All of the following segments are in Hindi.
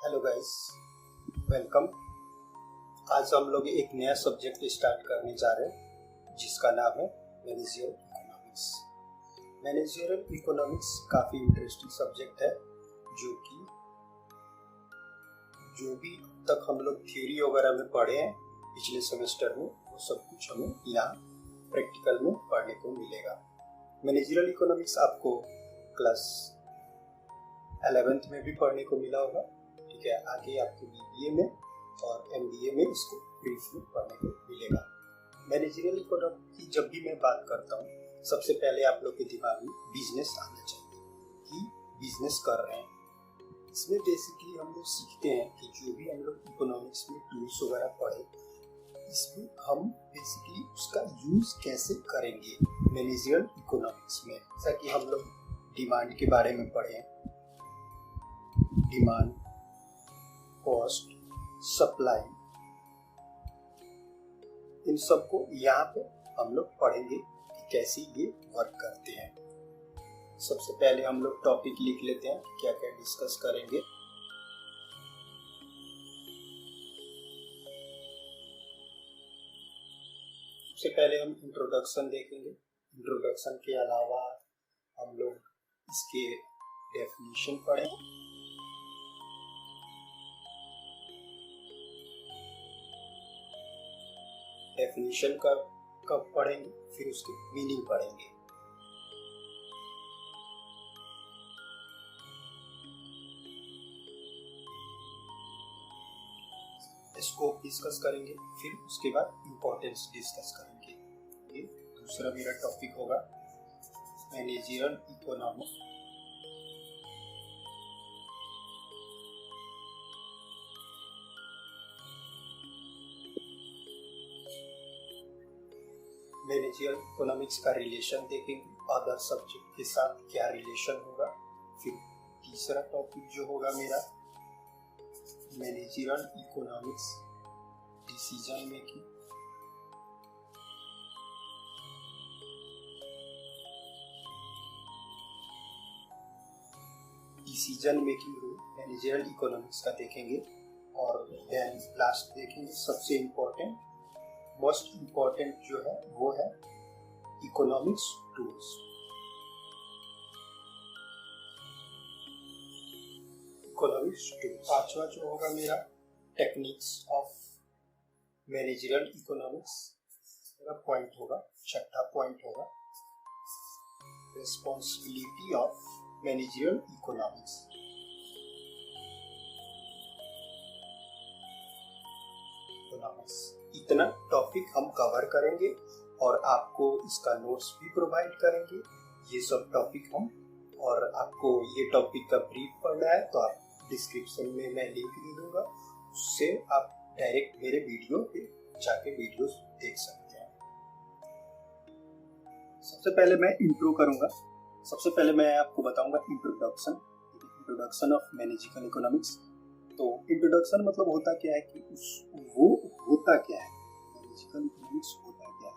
Hello guys, welcome. आज हम लोग एक नया सब्जेक्ट स्टार्ट करने जा रहे हैं जिसका नाम है मैनेजरियल इकोनॉमिक्स। मैनेजरियल इकोनॉमिक्स काफ़ी इंटरेस्टिंग सब्जेक्ट है जो भी तक हम लोग थ्योरी वगैरह में पढ़े हैं पिछले सेमेस्टर में, वो सब कुछ हमें यहाँ प्रैक्टिकल में पढ़ने को मिलेगा। मैनेजरियल इकोनॉमिक्स आपको क्लास 11th में भी पढ़ने को मिला होगा, ठीक है। आगे आपको BBA में और MBA में इसको ब्रीफ में पढ़ने को मिलेगा। मैनेजरियल इकोनॉमिक्स की जब भी मैं बात करता हूँ, सबसे पहले आप लोग के दिमाग में बिजनेस आना चाहिए कि बिजनेस कर रहे हैं। इसमें बेसिकली हम लोग सीखते हैं कि जो भी हम लोग इकोनॉमिक्स में टूल्स वगैरह पढ़े, इसमें हम बेसिकली उसका यूज कैसे करेंगे मैनेजरियल इकोनॉमिक्स में। जैसा कि हम लोग डिमांड के बारे में पढ़े, डिमांड, कॉस्ट, सप्लाई, इन सबको यहाँ पे हम लोग पढ़ेंगे कि कैसे ये वर्क करते हैं। सबसे पहले हम लोग टॉपिक लिख लेते हैं कि क्या क्या डिस्कस करेंगे। सबसे पहले हम इंट्रोडक्शन देखेंगे। इंट्रोडक्शन के अलावा हम लोग इसके डेफिनेशन पढ़ेंगे। डेफिनेशन कब पढ़ेंगे, फिर उसकी मीनिंग पढ़ेंगे। स्कोप डिस्कस करेंगे, फिर उसके बाद इम्पोर्टेंस डिस्कस करेंगे। ये दूसरा मेरा टॉपिक होगा मैनेजरियल इकोनॉमिक्स। मैनेजरियल इकोनॉमिक्स का रिलेशन देखेंगे, अदर सब्जेक्ट के साथ क्या रिलेशन होगा। फिर तीसरा टॉपिक जो होगा मेरा managerial economics decision making. Decision making rule managerial economics का देखेंगे। और देन लास्ट देखेंगे सबसे इम्पोर्टेंट, मोस्ट इम्पोर्टेंट जो है वो है इकोनॉमिक्स टूल्स। Economics tools. पांचवा जो होगा मेरा टेक्निक्स ऑफ मैनेजरियल इकोनॉमिक्स मेरा पॉइंट होगा। छठा पॉइंट होगा रिस्पॉन्सिबिलिटी ऑफ मैनेजरियल इकोनॉमिक्स। इतना टॉपिक हम कवर करेंगे और आपको इसका नोट्स भी प्रोवाइड करेंगे। ये सब टॉपिक हम, और आपको ये टॉपिक का ब्रीफ पढ़ना है तो आप डिस्क्रिप्शन में मैं लिंक दे दूंगा, उससे आप डायरेक्ट मेरे वीडियो पे जाके वीडियोस देख सकते हैं। सबसे पहले मैं इंट्रो करूंगा। सबसे पहले मैं आपको बताऊंगा इंट्रोडक्शन ऑफ मैनेजरियल इकोनॉमिक्स। तो इंट्रोडक्शन मतलब होता क्या है कि वो होता क्या है, मैनेजरियल इकोनॉमिक्स होता क्या है।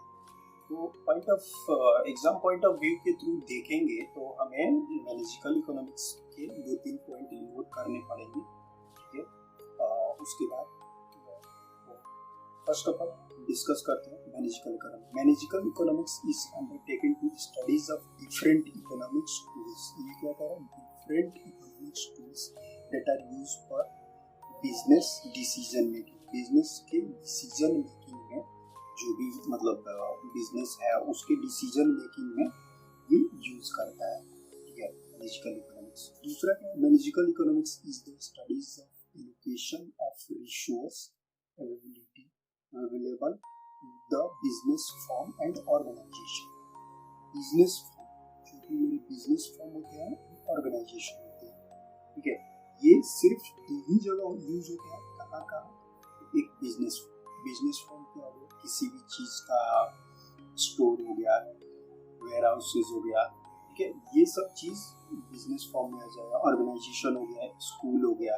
तो point of exam point of view के थ्रू देखेंगे तो हमें मैनेजरियल इकोनॉमिक्स के 2-3 पॉइंट नोट करने पड़ेंगे, ठीक है। उसके बाद फर्स्ट ऑफ ऑल डिस्कस करते हैं managerial economics. Managerial economics is undertaken to studies of different economics tools. ये क्या कह रहा है, different economics tools that are used for business decision making. Business के डिसीजन मेकिंग में जो भी मतलब बिजनेस है उसके डिसीजन मेकिंग में ये यूज करता है, ठीक है, मैनेजरियल इकोनॉमिक्स। दूसरा managerial economics is the studies of allocation of resource available the business firm and organisation. Business firm, जो भी मेरे बिजनेस फॉर्म होते हैं, ऑर्गेनाइजेशन होते हैं, ठीक है। ये सिर्फ यही जगह यूज होता है, कहाँ, एक बिजनेस फॉर्म क्या हो, किसी भी चीज का स्टोर हो गया, वेयर हाउसेज हो गया, ठीक है, ये सब चीज बिजनेस फॉर्म में आ जाएगा। ऑर्गेनाइजेशन हो गया, स्कूल हो गया,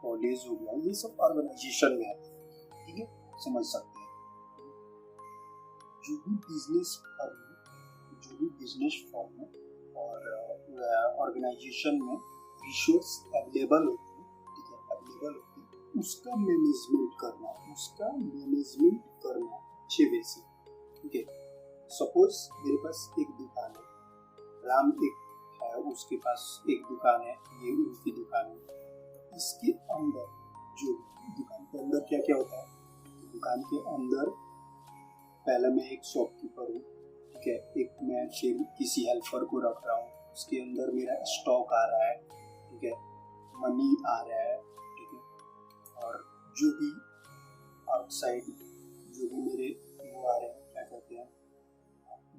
कॉलेज हो गया, ये सब ऑर्गेनाइजेशन में आते हैं, ठीक है, समझ सकते हैं। जो भी बिजनेस फॉर्म है और ऑर्गेनाइजेशन में रिसोर्स अवेलेबल होती है, ठीक है, अवेलेबल होती है, उसका मैनेजमेंट करना अच्छे वे से, ठीक है। सपोज मेरे पास एक दुकान है, राम एक है, उसके पास एक दुकान है, ये उसकी दुकान है। इसके अंदर जो दुकान के अंदर क्या क्या होता है, दुकान के अंदर पहले मैं एक शॉपकीपर हूँ, ठीक है, एक मैं फिर किसी हेल्पर को रख रहा हूँ, उसके अंदर मेरा स्टॉक आ रहा है, ठीक है, मनी आ रहा है, ठीक है, और जो भी आउटसाइड जो भी मेरे वो आ रहे हैं, क्या कहते हैं,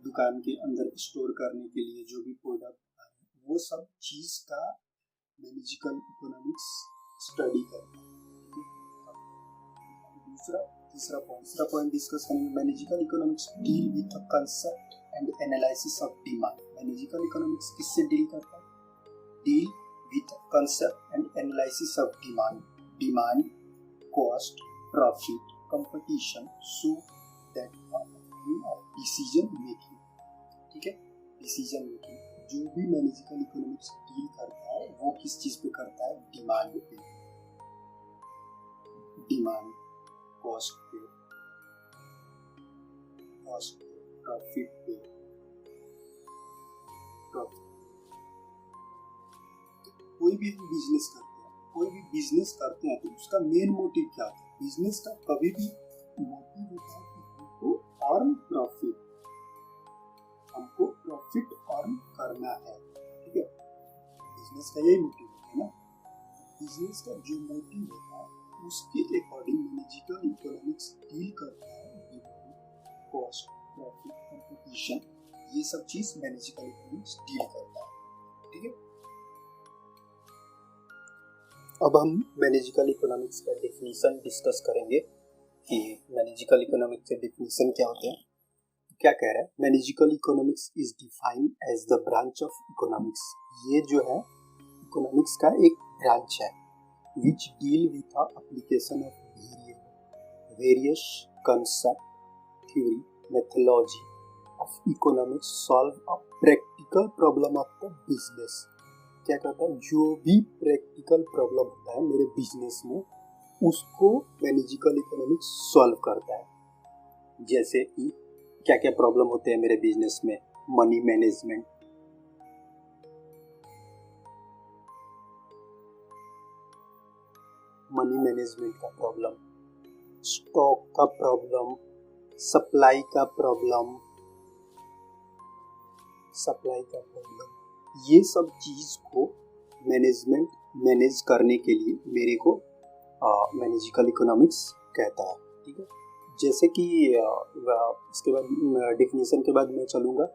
दुकान के अंदर स्टोर करने के लिए जो भी प्रोडक्ट आ रहे हैं, वो सब चीज़ का मैनेजिकल इकोनॉमिक्स स्टडी करना है। तीसरा पॉइंट डिस्कस करेंगे, managerial economics deal with the concept and analysis of demand. Managerial economics किससे डील करता है? Deal with concept and analysis of demand, cost, profit, competition, so that decision making, ठीक है, डिसीजन मेकिंग। जो भी मैनेजिकल इकोनॉमिक्स डील करता है वो किस चीज पे करता है? डिमांड पे, डिमांड, कॉस्ट पे, प्रॉफिट पे, प्रॉफिट। कोई भी बिजनेस करते हैं तो उसका मेन मोटिव क्या है? बिजनेस का कभी भी मोटिव होता है कि हमको प्रॉफिट अर्न करना है, ठीक है, बिजनेस का यही मोटिव है ना। बिजनेस का जो मोटिव होता है उसके अकॉर्डिंग मैनेजिकल इकोनॉमिक्स डील करता है डिमांड, कॉस्ट, प्रॉफिट, कंपटीशन, ये सब चीज मैनेजिकल इकोनॉमिक्स डील करता है, ठीक है। अब हम मैनेजिकल इकोनॉमिक्स का डेफिनेशन डिस्कस करेंगे कि मैनेजिकल इकोनॉमिक्स के डेफिनेशन क्या होते हैं। क्या कह रहा है? Managerial economics is defined as the branch of economics. ये जो है इकोनॉमिक्स का एक ब्रांच है which deal with the application of various concept, theory, methodology of economics solve a practical problem of the business। क्या कहता है? जो भी प्रैक्टिकल प्रॉब्लम होता है मेरे बिजनेस में उसको मैनेजिकल इकोनॉमिक्स सॉल्व करता है। जैसे कि क्या क्या प्रॉब्लम होते हैं मेरे बिजनेस में? मनी मैनेजमेंट, का प्रॉब्लम, स्टॉक का प्रॉब्लम, सप्लाई का प्रॉब्लम, ये सब चीज को मैनेज करने के लिए मेरे को मैनेजिकल इकोनॉमिक्स कहता है, ठीक है। जैसे कि इसके बाद डेफिनेशन के बाद मैं चलूँगा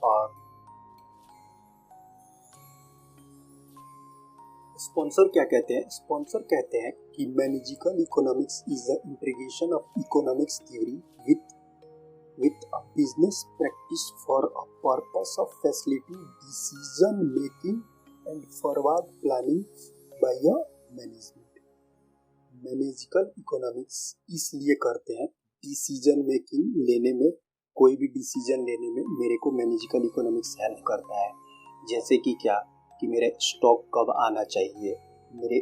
और स्पॉन्सर क्या कहते हैं? स्पॉन्सर कहते हैं कि managerial economics is the integration of economics theory with a business practice for a purpose of facility decision making and forward planning by a management. Managerial economics इसलिए करते हैं, डिसीजन मेकिंग लेने में, कोई भी डिसीजन लेने में मेरे को मैनेजिकल इकोनॉमिक्स हेल्प करता है। जैसे कि क्या कि मेरा स्टॉक कब आना चाहिए, मेरे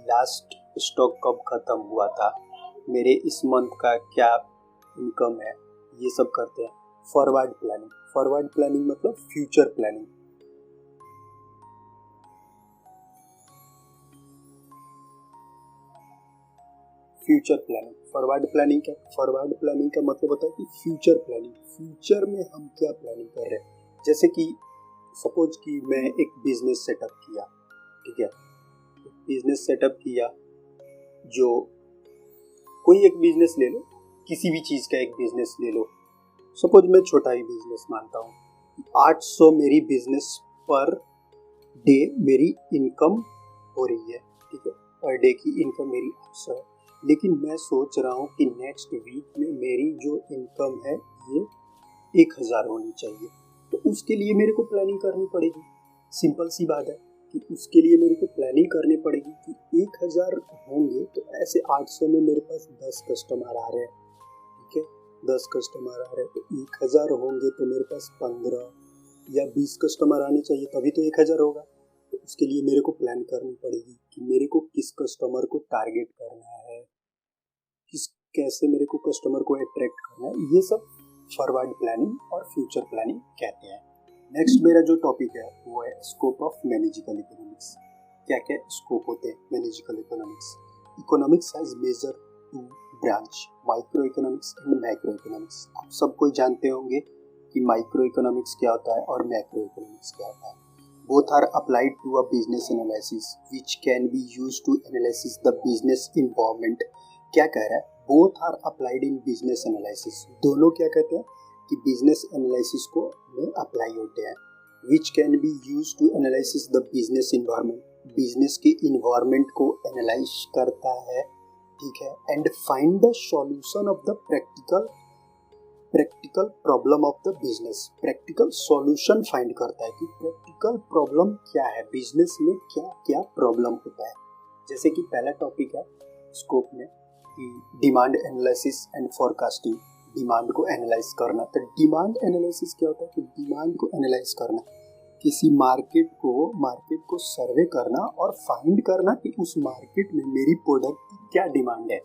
लास्ट स्टॉक कब खत्म हुआ था, मेरे इस मंथ का क्या इनकम है, ये सब करते हैं। फॉरवर्ड प्लानिंग मतलब फ्यूचर प्लानिंग। फॉरवर्ड प्लानिंग का मतलब होता है कि फ्यूचर प्लानिंग, फ्यूचर में हम क्या प्लानिंग कर रहे हैं। जैसे कि सपोज कि मैं एक बिजनेस सेटअप किया, ठीक है, बिजनेस सेटअप किया, जो कोई एक बिजनेस ले लो, किसी भी चीज़ का एक बिजनेस ले लो। सपोज मैं छोटा ही बिजनेस मानता हूँ, 800 मेरी बिजनेस पर डे मेरी इनकम हो रही है, ठीक है, पर डे की इनकम मेरी 800 है। लेकिन मैं सोच रहा हूँ कि नेक्स्ट वीक में मेरी जो इनकम है ये 1000 होनी चाहिए। तो उसके लिए मेरे को प्लानिंग करनी पड़ेगी। सिंपल सी बात है कि उसके लिए मेरे को प्लानिंग करनी पड़ेगी कि 1000 होंगे तो ऐसे 800 में मेरे पास 10 कस्टमर आ रहे हैं, ठीक है, 10 कस्टमर आ रहे हैं तो 1000 होंगे तो मेरे पास 15, या 20 कस्टमर आने चाहिए तभी तो 1000 होगा। तो उसके लिए मेरे को प्लान करनी पड़ेगी कि मेरे को किस कस्टमर को टारगेट करना है, किस कैसे मेरे को कस्टमर को अट्रैक्ट करना है। ये सब फॉरवर्ड प्लानिंग और फ्यूचर प्लानिंग कहते हैं। नेक्स्ट मेरा जो टॉपिक है वो है स्कोप ऑफ मैनेजिकल इकोनॉमिक्स। क्या क्या स्कोप होते हैं managerial economics? Economics has major two branch, micro economics and macro economics. आप सब कोई जानते होंगे कि माइक्रो इकोनॉमिक्स क्या होता है और मैक्रो इकोनॉमिक्स क्या होता है। Both are applied to a business analysis which can be used to analysis the business environment. क्या कह रहा है? Both are applied in business analysis. दोनों क्या कहते हैं कि बिजनेस एनालिसिस को में अप्लाई होते हैं। Which can be use to analysis the business environment, business के इन्वायरमेंट को एनालाइज करता है, ठीक है। And find the solution of the practical problem of the business. Practical solution find करता है कि प्रैक्टिकल प्रॉब्लम क्या है, बिजनेस में क्या क्या प्रॉब्लम होता है। जैसे कि पहला टॉपिक है स्कोप में कि demand analysis and forecasting, demand को एनालाइज करना। तो डिमांड एनालिसिस क्या होता है कि डिमांड को एनालाइज करना, किसी मार्केट को सर्वे करना और फाइंड करना कि उस मार्केट में मेरी प्रोडक्ट की क्या डिमांड है।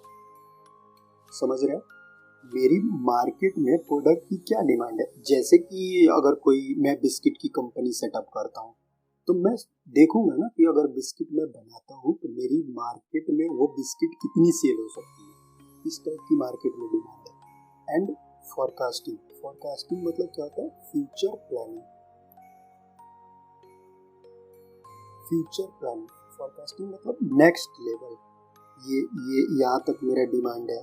समझ रहे हो? मेरी मार्केट में प्रोडक्ट की क्या डिमांड है। जैसे कि अगर मैं बिस्किट की कंपनी सेटअप करता हूँ तो मैं देखूंगा ना कि अगर बिस्किट मैं बनाता हूँ तो मेरी मार्केट में वो बिस्किट कितनी सेल हो सकती है, इस टाइप की मार्केट में डिमांड है। एंड फोरकास्टिंग मतलब क्या होता है? Future planning. फोरकास्टिंग मतलब नेक्स्ट लेवल, ये यहाँ तक मेरा डिमांड है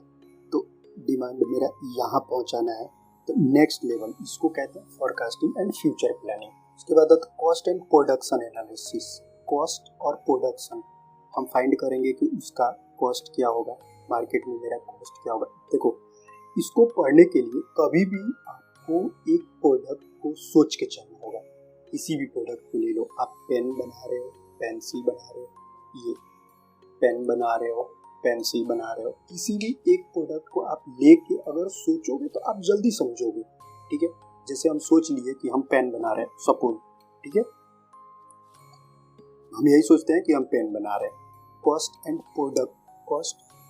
तो डिमांड मेरा यहाँ पहुँचाना है, तो नेक्स्ट लेवल, इसको कहते हैं फोरकास्टिंग एंड फ्यूचर प्लानिंग। उसके बाद आता cost and production analysis. Cost और प्रोडक्शन हम फाइंड करेंगे कि उसका कॉस्ट क्या होगा, मार्केट में मेरा कॉस्ट क्या होगा। देखो, इसको पढ़ने के लिए कभी भी आपको एक प्रोडक्ट को सोच के चलना होगा। किसी भी प्रोडक्ट को ले लो, आप पेन बना रहे हो, पेंसिल बना रहे हो, ये पेन बना रहे हो, पेंसिल बना रहे हो, किसी भी एक प्रोडक्ट को आप लेके अगर सोचोगे तो आप जल्दी समझोगे, ठीक है। जैसे हम सोच लिए कि हम पेन बना रहे हैं, सपोज, ठीक है, हम यही सोचते हैं कि हम पेन बना रहे हैं। कॉस्ट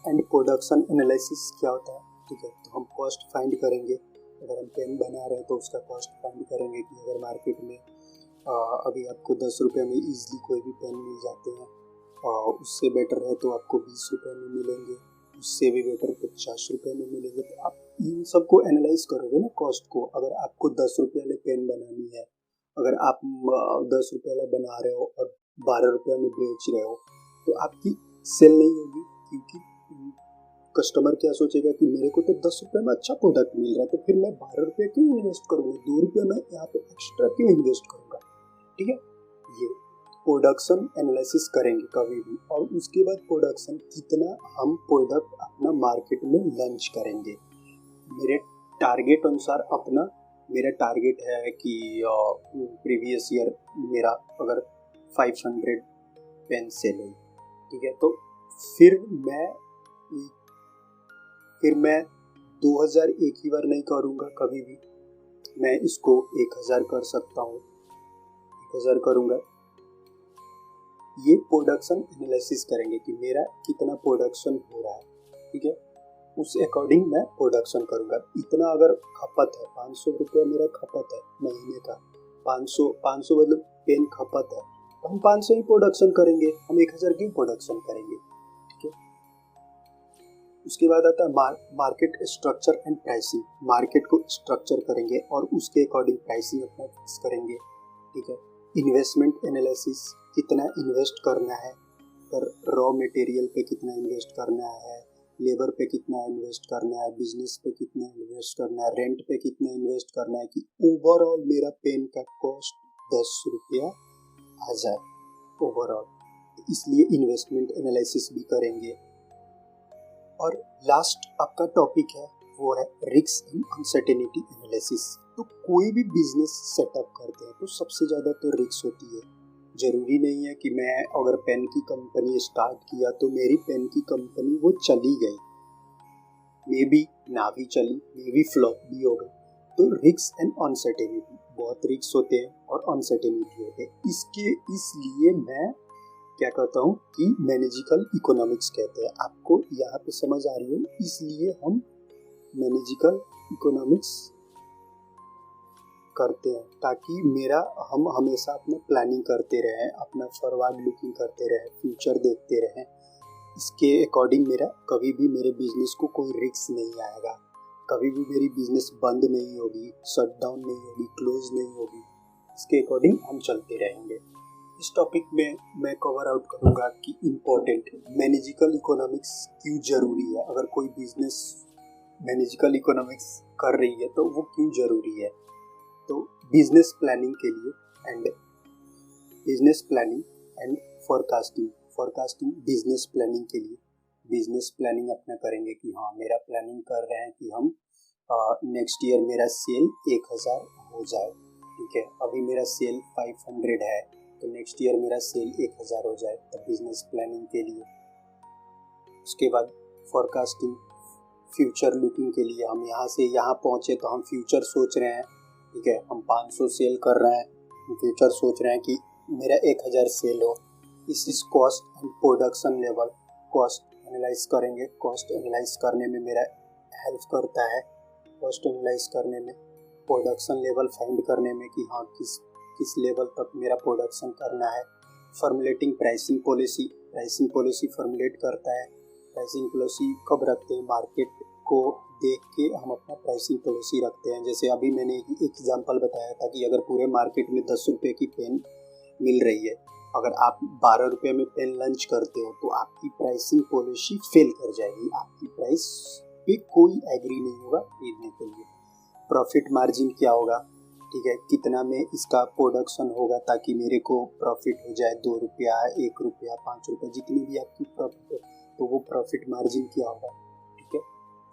एंड प्रोडक्शन एनालिसिस क्या होता है, ठीक है। तो हम कॉस्ट फाइंड करेंगे, अगर हम पेन बना रहे हैं तो उसका कॉस्ट फाइंड करेंगे कि अगर मार्केट में अभी आपको 10 रुपये में ईजिली कोई भी पेन मिल जाते हैं, उससे बेटर है तो आपको 20 रुपये में मिलेंगे, उससे भी बेटर 50 रुपये में मिलेंगे। तो आप इन सबको एनालाइज करोगे ना कॉस्ट को। अगर आपको 10 रुपये वाले पेन बनानी है, अगर आप 10 रुपये वाला बना रहे हो और 12 रुपये में बेच रहे हो तो आपकी सेल नहीं होगी, क्योंकि कस्टमर क्या सोचेगा कि मेरे को तो 10 रुपये में अच्छा प्रोडक्ट मिल रहा है, तो फिर मैं 12 रुपये क्यों इन्वेस्ट करूँगा, 2 रुपये में यहाँ पे एक्स्ट्रा क्यों इन्वेस्ट करूँगा, ठीक है। ये प्रोडक्शन एनालिसिस करेंगे कभी भी, और उसके बाद प्रोडक्शन कितना हम प्रोडक्ट अपना मार्केट में लॉन्च करेंगे। मेरे टारगेट अनुसार मेरा टारगेट है कि प्रीवियस ईयर मेरा अगर 500 पेन सेल हुई, ठीक है, तो फिर मैं 2000 एक ही बार नहीं करूँगा, कभी भी मैं इसको 1000 कर सकता हूँ, 1000 करूँगा। ये प्रोडक्शन एनालिसिस करेंगे कि मेरा कितना प्रोडक्शन हो रहा है, ठीक है, उस अकॉर्डिंग मैं प्रोडक्शन करूँगा। इतना अगर खपत है, 500 रुपये मेरा खपत है महीने का, 500 मतलब पेन खपत है, तो हम 500 ही प्रोडक्शन करेंगे, हम 1000 क्यों प्रोडक्शन करेंगे, ठीक है। उसके बाद आता है market structure and pricing. Market को स्ट्रक्चर करेंगे और उसके अकॉर्डिंग प्राइसिंग अपना फिक्स करेंगे, ठीक है। इन्वेस्टमेंट एनालिसिस, कितना इन्वेस्ट करना है, पर रॉ मटेरियल पे कितना इन्वेस्ट करना है, लेबर पे कितना इन्वेस्ट करना है, बिजनेस पे कितना इन्वेस्ट करना है, रेंट पे कितना इन्वेस्ट करना है, कि ओवरऑल मेरा पेन का कॉस्ट 10 रुपया आ जाए ओवरऑल। इसलिए इन्वेस्टमेंट एनालिसिस भी करेंगे। और लास्ट आपका टॉपिक है वो है रिस्क एंड अनसर्टेनिटी एनालिसिस। तो कोई भी बिजनेस सेटअप करते हैं तो सबसे ज़्यादा तो रिस्क होती है। ज़रूरी नहीं है कि मैं अगर पेन की कंपनी स्टार्ट किया तो मेरी पेन की कंपनी वो चली गई, मे बी ना भी चली, मे बी फ्लॉप भी हो गई। तो रिस्क एंड अनसर्टेनिटी बहुत रिस्क होते हैं और अनसर्टेनिटी होते हैं। इसलिए मैं क्या कहता हूँ कि मैनेजिकल इकोनॉमिक्स कहते हैं। आपको यहाँ पे समझ आ रही है, इसलिए हम मैनेजिकल इकोनॉमिक्स करते हैं ताकि हम हमेशा अपना प्लानिंग करते रहें, अपना फॉरवर्ड लुकिंग करते रहें, फ्यूचर देखते रहें। इसके अकॉर्डिंग कभी भी मेरे बिजनेस को कोई रिस्क नहीं आएगा, कभी भी मेरी बिजनेस बंद नहीं होगी, शट डाउन नहीं होगी, क्लोज नहीं होगी। इसके अकॉर्डिंग हम चलते रहेंगे। इस टॉपिक में मैं कवर आउट करूंगा कि इम्पोर्टेंट मैनेजिकल इकोनॉमिक्स क्यों जरूरी है। अगर कोई बिजनेस मैनेजिकल इकोनॉमिक्स कर रही है तो वो क्यों जरूरी है। तो बिजनेस प्लानिंग के लिए business planning and forecasting business planning के लिए बिजनेस प्लानिंग अपना करेंगे कि हाँ मेरा प्लानिंग कर रहे हैं कि हम नेक्स्ट ईयर मेरा सेल 1000 हो जाए। ठीक है, अभी मेरा सेल 500 है तो नेक्स्ट ईयर मेरा सेल 1000 हो जाए, तब बिजनेस प्लानिंग के लिए। उसके बाद फॉरकास्टिंग फ्यूचर लुकिंग के लिए, हम यहाँ से यहाँ पहुँचे तो हम फ्यूचर सोच रहे हैं। ठीक है, हम 500 सेल कर रहे हैं, हम फ्यूचर सोच रहे हैं कि मेरा 1000 सेल हो। इस cost and production level cost analyse करेंगे। कॉस्ट एनालाइज करने में मेरा हेल्प करता है, कॉस्ट एनालाइज करने में, प्रोडक्शन लेवल फाइंड करने में कि हाँ किस लेवल तक मेरा प्रोडक्शन करना है। फॉर्मुलेटिंग प्राइसिंग पॉलिसी फॉर्मुलेट करता है। प्राइसिंग पॉलिसी कब रखते हैं, मार्केट को देख के हम अपना प्राइसिंग पॉलिसी रखते हैं। जैसे अभी मैंने एक एग्जांपल बताया था कि अगर पूरे मार्केट में 10 रुपये की पेन मिल रही है, अगर आप 12 रुपये में पेन लॉन्च करते हो तो आपकी प्राइसिंग पॉलिसी फेल कर जाएगी, आपकी प्राइस पे कोई एग्री नहीं होगा खरीदने के लिए। प्रॉफिट मार्जिन क्या होगा, ठीक है, कितना में इसका प्रोडक्शन होगा ताकि मेरे को प्रॉफिट हो जाए 2 रुपया, 1 रुपया, 5 रुपया, जितनी भी आपकी प्रॉफिट हो तो वो प्रॉफिट मार्जिन क्या होगा। ठीक है,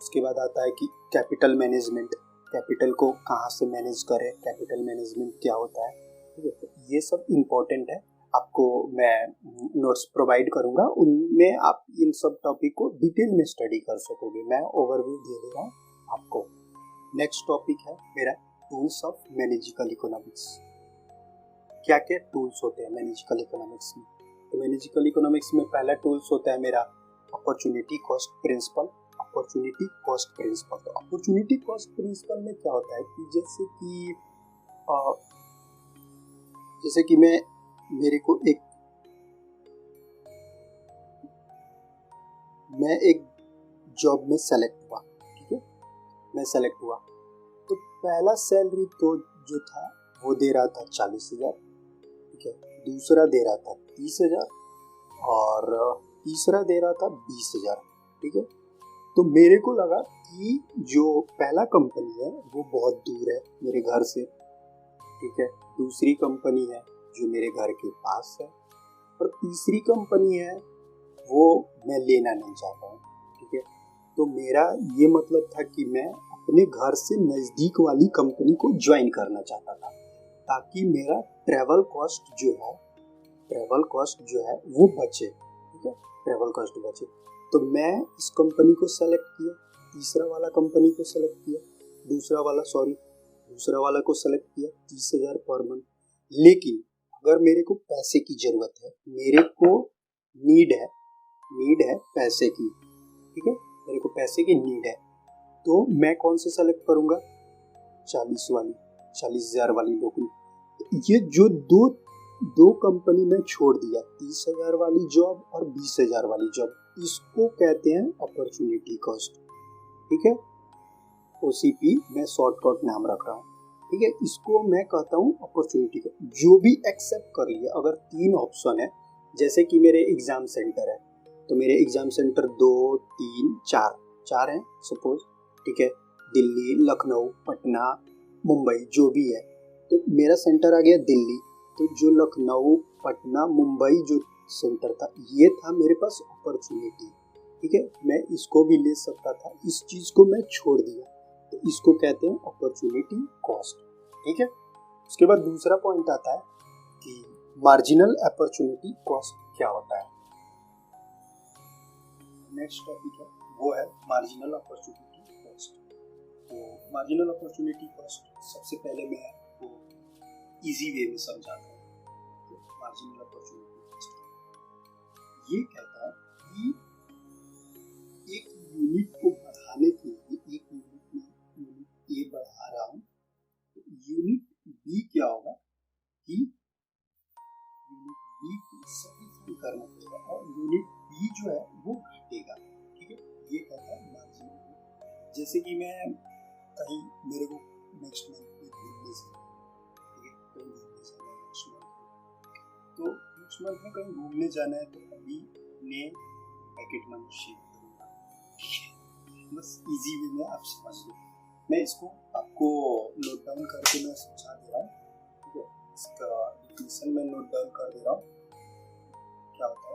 उसके बाद आता है कि कैपिटल मैनेजमेंट, कैपिटल को कहाँ से मैनेज करें, कैपिटल मैनेजमेंट क्या होता है। ठीक है, तो ये सब इम्पोर्टेंट है। आपको मैं नोट्स प्रोवाइड करूँगा, उनमें आप इन सब टॉपिक को डिटेल में स्टडी कर सकोगे। मैं ओवरव्यू दे दे रहा हूँ आपको। नेक्स्ट टॉपिक है मेरा टूल्स ऑफ मैनेजिकल इकोनॉमिक्स। क्या क्या टूल्स होते हैं मैनेजिकल इकोनॉमिक्स में। तो मैनेजिकल इकोनॉमिक्स में पहला टूल्स होता है मेरा opportunity cost principle. Opportunity cost principle, तो अपॉर्चुनिटी कॉस्ट प्रिंसिपल में क्या होता है कि जैसे कि मैं एक जॉब में सेलेक्ट हुआ। ठीक है, मैं सेलेक्ट हुआ तो पहला सैलरी तो जो था वो दे रहा था 40,000। ठीक है, दूसरा दे रहा था 30,000 और तीसरा दे रहा था 20,000। ठीक है, तो मेरे को लगा कि जो पहला कंपनी है वो बहुत दूर है मेरे घर से। ठीक है, दूसरी कंपनी है जो मेरे घर के पास है और तीसरी कंपनी है वो मैं लेना नहीं चाहता हूँ। ठीक है, तो मेरा ये मतलब था कि मैं अपने घर से नज़दीक वाली कंपनी को ज्वाइन करना चाहता था ताकि मेरा ट्रैवल कॉस्ट जो है वो बचे। ठीक है, ट्रैवल कॉस्ट बचे। तो मैं इस कंपनी को सेलेक्ट किया, तीसरा वाला कंपनी को सेलेक्ट किया, दूसरा वाला को सेलेक्ट किया, 30,000 पर मंथ। लेकिन अगर मेरे को पैसे की ज़रूरत है, मेरे को नीड है पैसे की। ठीक है, मेरे को पैसे की नीड है तो मैं कौन से सेलेक्ट करूँगा, 40,000 वाली नौकरी। तो ये जो दो कंपनी में छोड़ दिया, 30,000 वाली जॉब और 20,000 वाली जॉब, इसको कहते हैं अपॉर्चुनिटी कॉस्ट। ठीक है, OCP मैं शॉर्टकट नाम रख रहा हूँ। ठीक है, इसको मैं कहता हूँ अपॉर्चुनिटी कॉस्ट। जो भी एक्सेप्ट कर लिया, अगर 3 ऑप्शन है, जैसे कि मेरे एग्जाम सेंटर है तो मेरे एग्जाम सेंटर 2, 3, 4 हैं सपोज। ठीक है, दिल्ली, लखनऊ, पटना, मुंबई जो भी है, तो मेरा सेंटर आ गया दिल्ली। तो जो लखनऊ, पटना, मुंबई जो सेंटर था, ये था मेरे पास अपॉर्चुनिटी। ठीक है, मैं इसको भी ले सकता था, इस चीज़ को मैं छोड़ दिया, तो इसको कहते हैं अपॉर्चुनिटी कॉस्ट। ठीक है, उसके बाद दूसरा पॉइंट आता है कि मार्जिनल अपॉर्चुनिटी कॉस्ट क्या होता है। नेक्स्ट टॉपिक है वो है मार्जिनल अपॉर्चुनिटी कॉस्ट। तो मार्जिनल अपॉर्चुनिटी कॉस्ट सबसे पहले मैं आपको इजी वे में समझाता हूँ। तो मार्जिनल अपॉर्चुनिटी कॉस्ट ये कहता है कि एक यूनिट को बढ़ाने के लिए, एक यूनिट में यूनिट ए बढ़ा रहा हूँ, तो यूनिट बी क्या होगा कि यूनिट बी को सैक्रिफाई करना पड़ेगा और यूनिट बी जो है वो घटेगा। ठीक है, ये कहता है मार्जिनल। जैसे कि मैं कहीं, मेरे को नेक्स्ट मंथ में घूमने जाना है, ठीक है, कहीं घूमने जाना है नेक्स्ट मंथ में, तो नेक्स्ट मंथ में कहीं घूमने जाना है, तो अभी ने पैकेट मनी शेप करूँगा। बस इजी वे में आप समझ लो। मैं इसको आपको नोट डाउन करके मैं समझा दे रहा हूँ। ठीक है, इसका डिफिनेशन मैं नोट डाउन कर दे रहा हूँ। क्या होता है,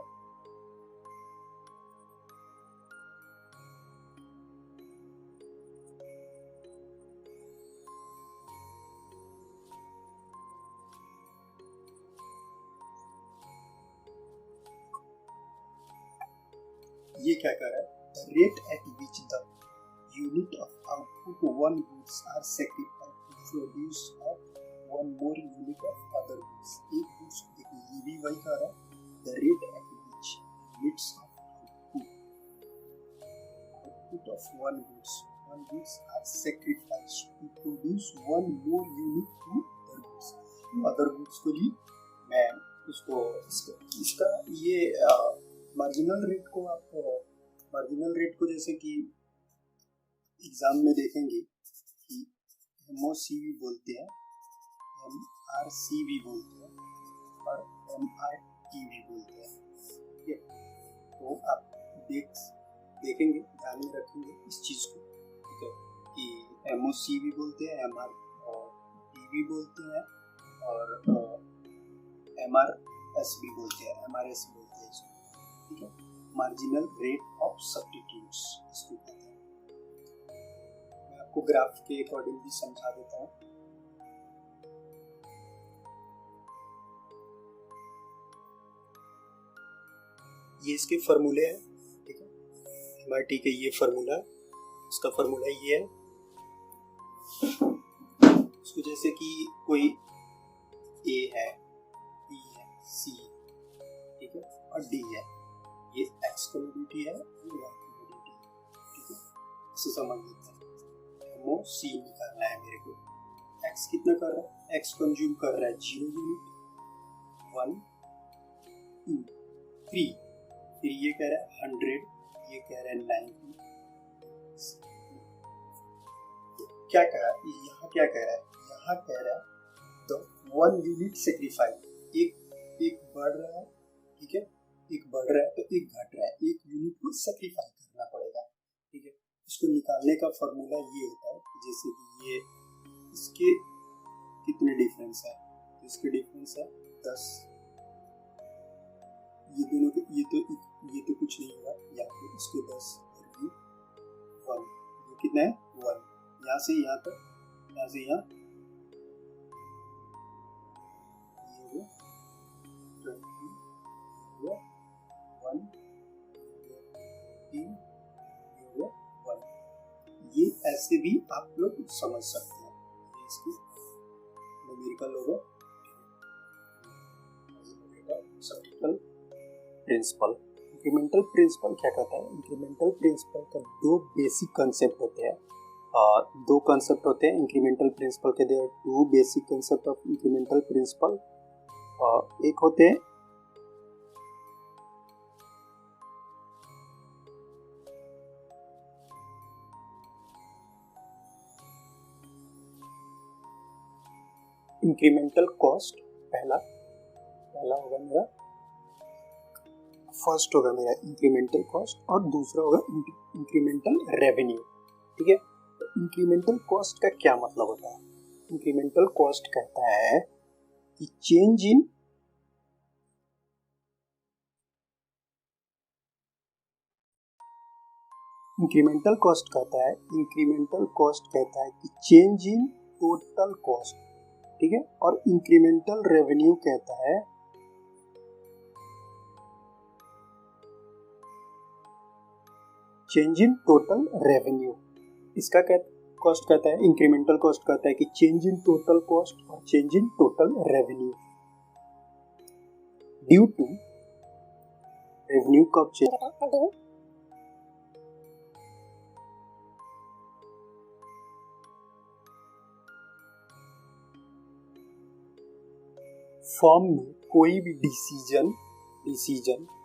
ये क्या कर रहा है, the rate at which the unit of output one goods are sacrificed to produce of one more unit of other goods. एक गुड्स, देखिए ये भी वही कह रहा है, the rate at which units of output of one goods are sacrificed to produce one more unit to other goods. Other goods को भी मैं उसको इसका ये मार्जिनल रेट को आप मार्जिनल रेट को जैसे कि एग्जाम में देखेंगे कि MOCV बोलते हैं, MRCV बोलते हैं और MRTV बोलते हैं। ठीक है, तो आप देखेंगे, ध्यान में रखेंगे इस चीज को। ठीक है, कि MOCV बोलते हैं, MRTV बोलते हैं और MRSB बोलते हैं, MRS बोलते हैं इसको। ठीक है, मार्जिनल रेट ऑफ सब्स्टिट्यूट्स इसको कहते हैं। मैं आपको ग्राफ के अकॉर्डिंग भी समझा देता हूँ। ये इसके फॉर्मूले हैं। ठीक है, MRT के ये फॉर्मूला, इसका फॉर्मूला ये है। इसको जैसे कि कोई A है, B है, C, ठीक है, और D है। ये X कमोडिटी है, ये Y कमोडिटी है। ठीक है, इसे समझ लेते हैं। MOC निकालना है मेरे को। X कितना कर रहा है, X कंज्यूम कर रहा है 0 यूनिट, 1, 2, 3, फिर ये कह रहा है 100, ये कह रहा है 90। तो क्या कह रहा है यहाँ, क्या कह रहा है यहाँ, कह रहा है द 1 यूनिट सेक्रीफाइड, एक बढ़ रहा है। ठीक है, एक बढ़ रहा है तो एक घट रहा है, एक यूनिट को सेक्रीफाई करना पड़ेगा। ठीक है, इसको निकालने का फॉर्मूला ये होता है, जैसे कि ये इसके कितने डिफरेंस है, तो इसके डिफरेंस है 10। ये दोनों के ये तो कुछ नहीं होगा, यहाँ पे इसको 10 और ये 1, ये कितना है 1, यहाँ से यहाँ तक, यहाँ से यहाँ, ये 20, 1, 1, ये ऐसे भी आप लोग समझ सकते हैं। ये इसकी न्यूमेरिकल होगा, सब्स्टिट्यूशन प्रिंसिपल। इंक्रीमेंटल प्रिंसिपल क्या कहता है, इंक्रीमेंटल प्रिंसिपल का दो बेसिक कंसेप्ट होते हैं। दो कंसेप्ट होते हैं इंक्रीमेंटल प्रिंसिपल के। There two basic concept of incremental principle. एक होते हैं इंक्रीमेंटल कॉस्ट, पहला होगा मेरा, फर्स्ट होगा मेरा इंक्रीमेंटल कॉस्ट और दूसरा होगा इंक्रीमेंटल रेवेन्यू। ठीक है, तो इंक्रीमेंटल कॉस्ट का क्या मतलब होता है, इंक्रीमेंटल कॉस्ट कहता है कि चेंज इन इंक्रीमेंटल कॉस्ट कहता है, इंक्रीमेंटल कॉस्ट कहता है कि चेंज इन टोटल कॉस्ट। ठीक है, और इंक्रीमेंटल रेवेन्यू कहता है चेंज इन टोटल रेवेन्यू। इसका कॉस्ट कहता है, इंक्रीमेंटल कॉस्ट कहता है कि चेंज इन टोटल कॉस्ट और change in total revenue due to revenue कब चेंज होता है फॉर्म में कोई भी डिसीजन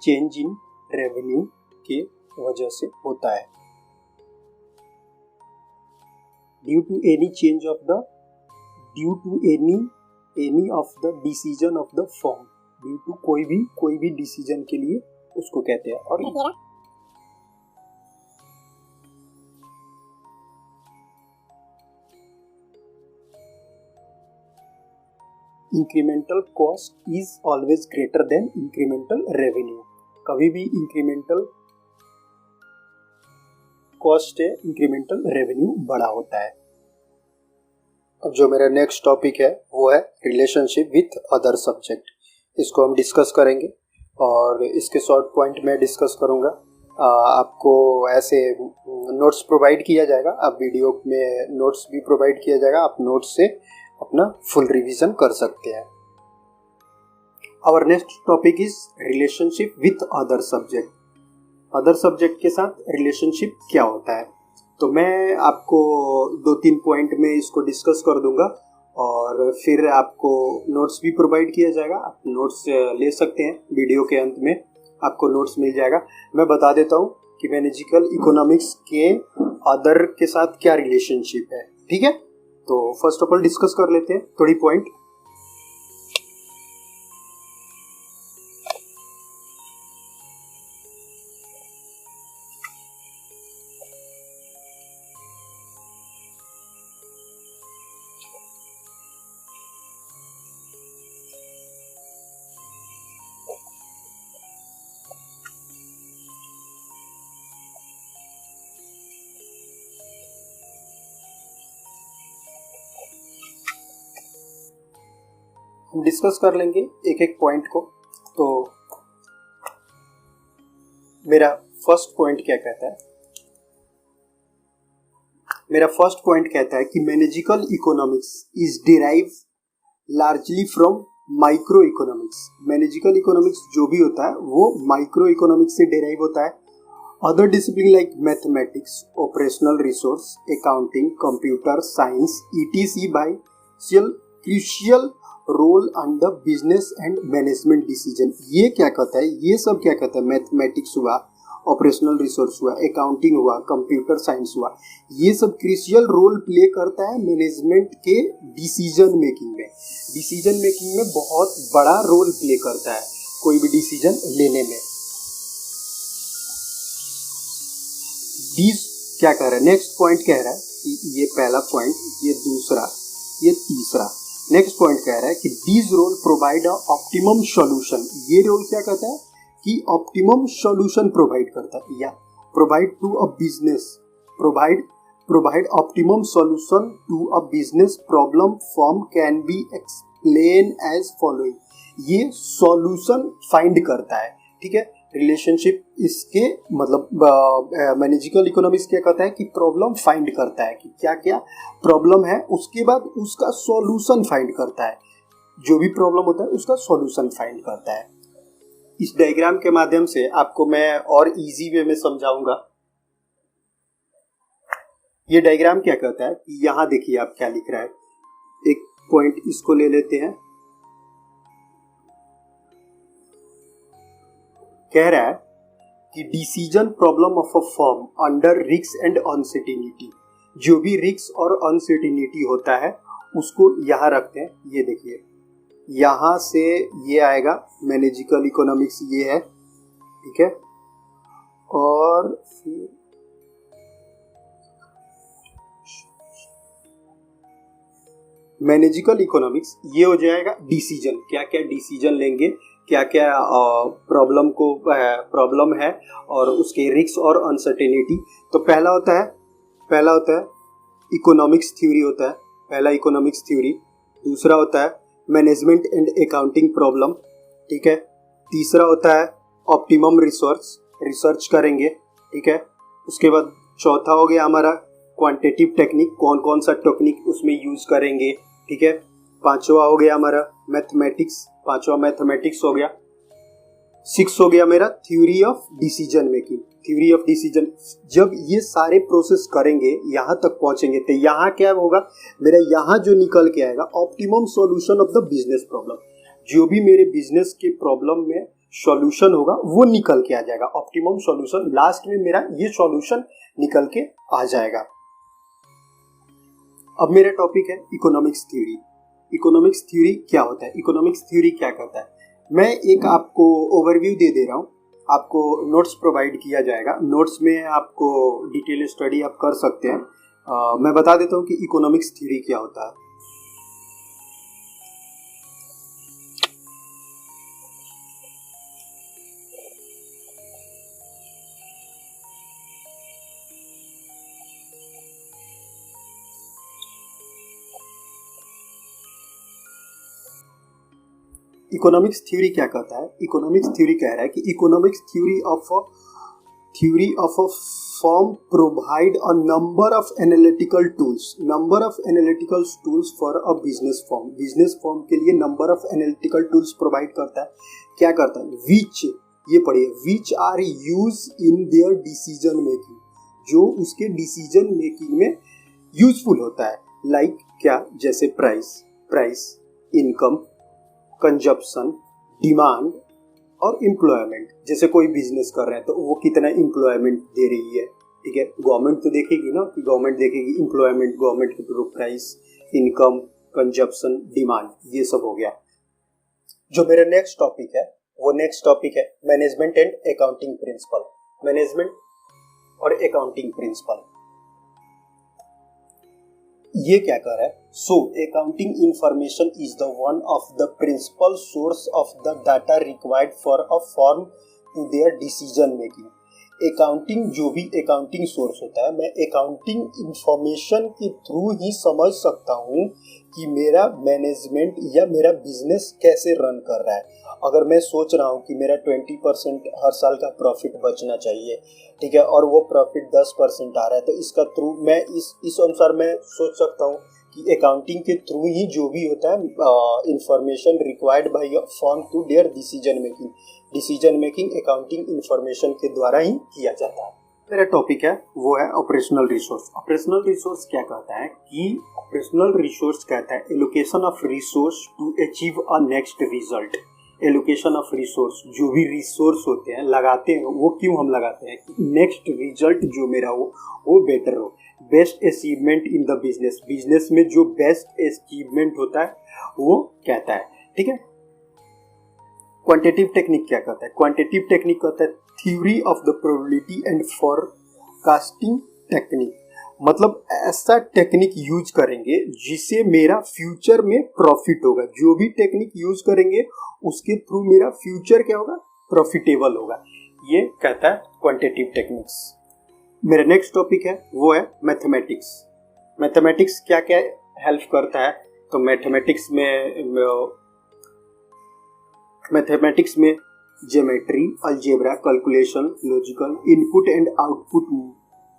चेंज इन रेवेन्यू के वजह से होता है due to any of the decision of the firm, due to कोई भी डिसीजन के लिए उसको कहते हैं। और incremental cost is always greater than incremental revenue, कभी भी इंक्रीमेंटल कॉस्ट है, इंक्रीमेंटल रेवेन्यू बड़ा होता है। अब जो मेरा नेक्स्ट टॉपिक है वो है रिलेशनशिप विथ अदर सब्जेक्ट, इसको हम डिस्कस करेंगे और इसके शॉर्ट पॉइंट में डिस्कस करूंगा। आपको ऐसे नोट्स प्रोवाइड किया जाएगा, आप वीडियो में नोट्स भी प्रोवाइड किया जाएगा, आप नोट्स से अपना फुल रिवीजन कर सकते हैं। Our next topic is relationship with other subject. Other subject के साथ रिलेशनशिप क्या होता है, तो मैं आपको 2-3 पॉइंट में इसको डिस्कस कर दूंगा और फिर आपको नोट्स भी प्रोवाइड किया जाएगा, आप नोट्स ले सकते हैं, वीडियो के अंत में आपको नोट्स मिल जाएगा। मैं बता देता हूँ कि मैनेजिकल इकोनॉमिक्स के अदर के साथ क्या रिलेशनशिप है, ठीक है। तो फर्स्ट ऑफ ऑल डिस्कस कर लेते हैं थोड़ी पॉइंट। हम डिस्कस कर लेंगे एक एक पॉइंट को। तो मेरा फर्स्ट पॉइंट क्या कहता है, मेरा फर्स्ट पॉइंट कहता है कि managerial economics is derive largely from micro economics. Managerial economics जो भी होता है वो माइक्रो इकोनॉमिक्स से डिराइव होता है। Other discipline like mathematics, operational resource, accounting, computer science ETC by crucial role on the business and management decision. ये क्या कहता है, ये सब क्या कहता है, मैथमेटिक्स हुआ, ऑपरेशनल रिसोर्स हुआ, अकाउंटिंग हुआ, कंप्यूटर साइंस हुआ, ये सब क्रूशियल रोल प्ले करता है मैनेजमेंट के डिसीजन मेकिंग में। डिसीजन मेकिंग में बहुत बड़ा रोल प्ले करता है कोई भी डिसीजन लेने में। क्या कह रहा है, नेक्स्ट पॉइंट कह रहा है, ये पहला पॉइंट, ये दूसरा, ये तीसरा। नेक्स्ट पॉइंट कह रहा है कि this role provide optimum solution. ये रोल क्या कहता है कि ऑप्टिमम सॉल्यूशन प्रोवाइड करता है, या provide to a business, provide optimum solution to a business problem firm can be explain as following. ये सॉल्यूशन फाइंड करता है, ठीक है। रिलेशनशिप इसके मतलब मैनेजिकल इकोनॉमिक्स क्या कहता है कि प्रॉब्लम फाइंड करता है कि क्या क्या प्रॉब्लम है, उसके बाद उसका सॉल्यूशन फाइंड करता है। जो भी प्रॉब्लम होता है उसका सॉल्यूशन फाइंड करता है। इस डायग्राम के माध्यम से आपको मैं और इजी वे में समझाऊंगा। ये डायग्राम क्या कहता है, यहाँ देखिए आप क्या लिख रहा है। एक पॉइंट इसको ले लेते हैं, कह रहा है कि decision problem of a firm under risk and uncertainty. जो भी रिस्क और अनसर्टेनिटी होता है उसको यहाँ रखते हैं। ये देखिए यहाँ से ये आएगा, मैनेजिकल इकोनॉमिक्स ये है, ठीक है। और फिर मैनेजिकल इकोनॉमिक्स ये हो जाएगा डिसीजन, क्या क्या डिसीजन लेंगे, क्या क्या प्रॉब्लम है और उसके रिस्क और अनसर्टेनिटी। तो पहला होता है इकोनॉमिक्स थ्योरी होता है, पहला इकोनॉमिक्स थ्योरी। दूसरा होता है मैनेजमेंट एंड अकाउंटिंग प्रॉब्लम, ठीक है। तीसरा होता है ऑप्टिमम रिसोर्स, रिसर्च करेंगे, ठीक है। उसके बाद चौथा हो गया हमारा क्वांटिटेटिव टेक्निक, कौन कौन सा टेक्निक उसमें यूज करेंगे, ठीक है। पांचवा हो गया हमारा मैथमेटिक्स, पांचवा मैथमेटिक्स हो गया। 6 हो गया मेरा theory of decision making, theory of decision. जब ये सारे प्रोसेस करेंगे, यहाँ तक पहुंचेंगे, तो यहाँ क्या होगा मेरा, यहाँ जो निकल के आएगा optimum solution of the business problem. जो भी मेरे बिजनेस के प्रॉब्लम में सॉल्यूशन होगा वो निकल के आ जाएगा, ऑप्टिमम सॉल्यूशन। लास्ट में मेरा ये सॉल्यूशन निकल के आ जाएगा। अब मेरा टॉपिक है इकोनॉमिक्स थ्योरी। इकोनॉमिक्स थ्योरी क्या होता है, इकोनॉमिक्स थ्योरी क्या करता है, मैं एक आपको ओवरव्यू दे रहा हूँ, आपको नोट्स प्रोवाइड किया जाएगा। नोट्स में आपको डिटेल स्टडी आप कर सकते हैं। मैं बता देता हूँ कि इकोनॉमिक्स थ्योरी क्या होता है। इकोनॉमिक्स थ्योरी क्या कहता है, इकोनॉमिक्स थ्योरी कह रहा है कि economics theory of a firm provide a number of analytical tools for a business firm. Business firm के लिए number of analytical tools provide करता है। क्या करता है, विच, ये पढ़िए, which are use in their decision making, जो उसके डिसीजन मेकिंग में यूजफुल होता है। लाइक क्या, जैसे प्राइस, इनकम, कंजप्शन, डिमांड और एम्प्लॉयमेंट। जैसे कोई बिजनेस कर रहे हैं तो वो कितना एम्प्लॉयमेंट दे रही है, ठीक है। गवर्नमेंट तो देखेगी ना, कि गवर्नमेंट देखेगी एम्प्लॉयमेंट, गवर्नमेंट के through price, income, consumption, demand, ये सब हो गया। जो मेरा नेक्स्ट टॉपिक है वो नेक्स्ट टॉपिक है management and accounting principle. Management और अकाउंटिंग प्रिंसिपल ये क्या कर रहा है, so accounting information is the one of the principal source of the data required for a firm to their decision making. Accounting, जो भी अकाउंटिंग सोर्स होता है, मैं अकाउंटिंग इंफॉर्मेशन के थ्रू ही समझ सकता हूँ कि मेरा मैनेजमेंट या मेरा बिजनेस कैसे रन कर रहा है। अगर मैं सोच रहा हूँ कि मेरा 20% हर साल का प्रॉफिट बचना चाहिए, ठीक है, और वो प्रॉफिट 10% आ रहा है, तो इसका थ्रू मैं इस अनुसार मैं सोच सकता हूँ कि अकाउंटिंग के थ्रू ही जो भी होता है information required by a firm to their decision making accounting information के द्वारा ही किया जाता है। मेरा टॉपिक है वो है ऑपरेशनल रिसोर्स। ऑपरेशनल रिसोर्स क्या कहता है कि ऑपरेशनल रिसोर्स कहता है allocation of resource to achieve a next result. Allocation of resource, जो भी रिसोर्स होते हैं लगाते हैं, वो क्यों हम लगाते हैं कि नेक्स्ट रिजल्ट जो मेरा हो वो बेटर हो। Best achievement in the business में जो बेस्ट अचीवमेंट होता है वो कहता है, ठीक है। क्वांटिटेटिव टेक्निक क्या कहता है, क्वांटिटेटिव टेक्निक कहता है theory of the probability and forecasting technique. मतलब ऐसा टेक्निक यूज करेंगे जिससे मेरा फ्यूचर में प्रॉफिट होगा। जो भी टेक्निक यूज करेंगे उसके थ्रू मेरा फ्यूचर क्या होगा, प्रॉफिटेबल होगा। ये कहता है क्वांटिटेटिव टेक्निक्स। मेरा नेक्स्ट टॉपिक है वो है मैथमेटिक्स। मैथमेटिक्स क्या क्या हेल्प करता है, तो मैथमेटिक्स में geometry, algebra, calculation, logical, input and output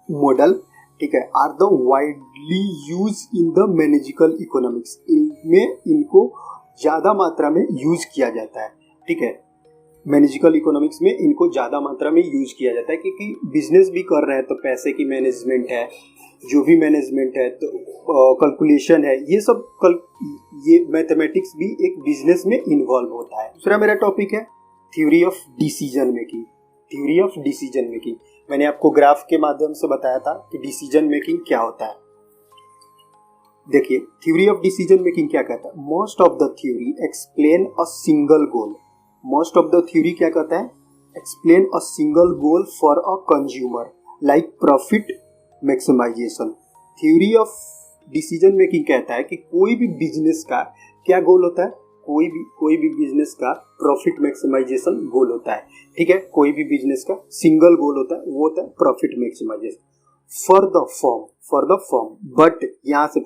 model, ठीक है, are the widely use in the managerial economics. इनमें इनको ज़्यादा मात्रा में यूज किया जाता है, ठीक है। मैनेजिकल इकोनॉमिक्स में इनको ज़्यादा मात्रा में यूज किया जाता है क्योंकि बिजनेस भी कर रहे हैं तो पैसे की मैनेजमेंट है, जो भी मैनेजमेंट है, तो कैलकुलेशन है, ये मैथमेटिक्स भी एक बिजनेस में इन्वॉल्व होता है। दूसरा मेरा टॉपिक है theory of decision making. Theory of decision making मैंने आपको ग्राफ के माध्यम से बताया था कि डिसीजन मेकिंग क्या होता है। देखिए थ्योरी ऑफ डिसीजन मेकिंग क्या कहता है, most of the theory explain a single goal. Most of the theory क्या कहता है, explain a single goal for a consumer like profit maximisation. Theory of decision making कहता है कि कोई भी बिजनेस का क्या गोल होता है, कोई भी बिजनेस का प्रॉफिट मैक्सिमाइजेशन गोल होता है, ठीक है। कोई भी बिजनेस का सिंगल गोल होता है, वो होता है profit maximisation for the firm. But यहाँ से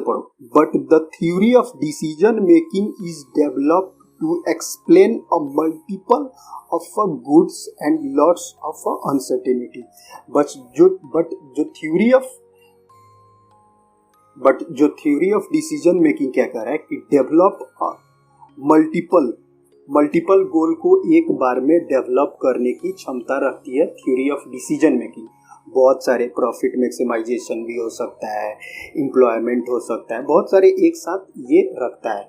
पढ़ो, but the theory of decision making is developed to explain a multiple of goods and lots of uncertainty। but जो theory of बट जो थ्योरी ऑफ डिसीजन मेकिंग क्या कर रहा है कि डेवलप मल्टीपल गोल को एक बार में डेवलप करने की क्षमता रखती है थ्योरी ऑफ डिसीजन मेकिंग। बहुत सारे प्रॉफिट मैक्सिमाइजेशन भी हो सकता है, एम्प्लॉयमेंट हो सकता है, बहुत सारे एक साथ ये रखता है।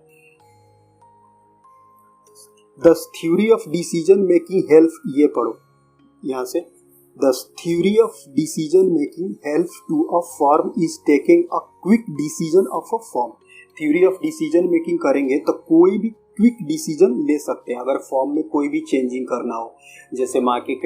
The theory of decision making help, ये पढ़ो यहाँ से, the theory of decision making help to a firm is taking a quick decision of a firm. Theory of decision making करेंगे तो कोई भी क्विक डिसीजन ले सकते हैं। अगर फर्म में कोई भी चेंजिंग करना हो, जैसे मार्केट